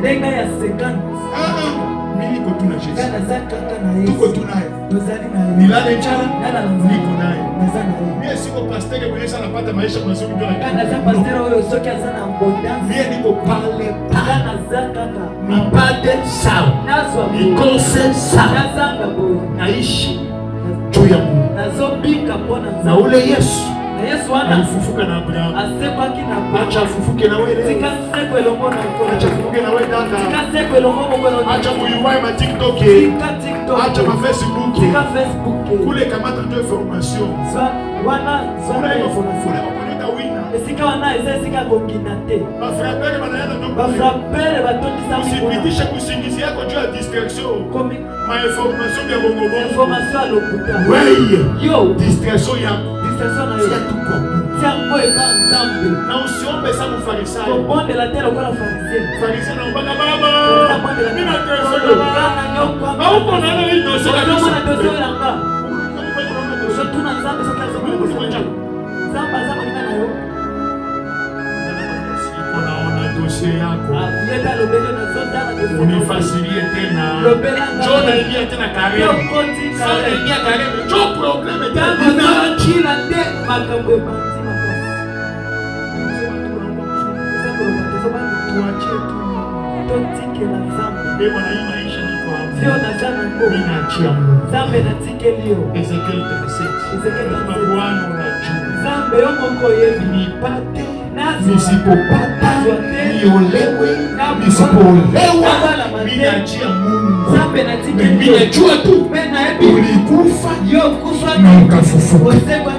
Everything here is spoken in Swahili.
Denga ya 50. Mimi niko tu na Yesu. Kana zaka kana Yesu. Tuko tu naye. Tuzali naye. Nilale njala, niko naye. Nazana naye. Mimi siko pasteur mwenye sana napata maisha kwa sababu ndio. Kana za pasteur huyo soki azana abondance. Mimi niko pale. Kana zaka kana. Nipate sawa. Nazwa Nikose sawa. Nazanga boy. Naishi juu ya Mungu. Nazobika pona Na ule Yesu Yesu ana alifufuka na Abrahamu. asepa kina Acha afufuke na wewe. Sikaseko elongo na mkono. Acha afufuke na wewe dada. Sikaseko elongo mkono. Acha muiwae ma TikTok. TikTok. Acha ma Facebook. Sika Facebook. Kule kamata ndio information. Wana Zona information. Unakoneka wina. Sika wana sika gongina te. Ba frapper banaenda ndio. Ba frapper batondisa mikono. Usipitishe kusingizi yako juu ya distraction. Ma information ya bongo bongo. Information ya lokuta. Wewe. Yo, Distraction yako. distraction na yo. Tiambo eba nzambe. Na usiombe sana farisayo. Bonde la tela kwa fariseo. Fariseo na mbaka baba. Mimi na telefoni. Bana nyoko. Hauko na nini ndio sasa. Kama ndio sio yanga. Sio tuna nzambe sasa kama nzamba zama ni nayo. Unaona dossier yako. Yenda lobele na zonda na dossier. Unifasirie tena. Lobela na. Jona ingia tena kare. Yo konti Sana ingia kare. Jo probleme tena. Na chila de makambo banzi makasi. Tuachie tu. Totike na nzambe. Ndio na hii maisha niko hapo. Sio na zana ngo. Mimi naachia Mungu. Nzambe na tike lio. Ezekiel 37. Ezekiel 37. Bwana unajua. Nzambe yongo ngo yebi Nipate. nazo. Nisipopata. Niolewe. Nisipoolewa. Mimi naachia Mungu. Nzambe na tike lio. Mimi najua tu. Mena ebi. Ulikufa. Yo kufa. Na ukafufuka. Oseba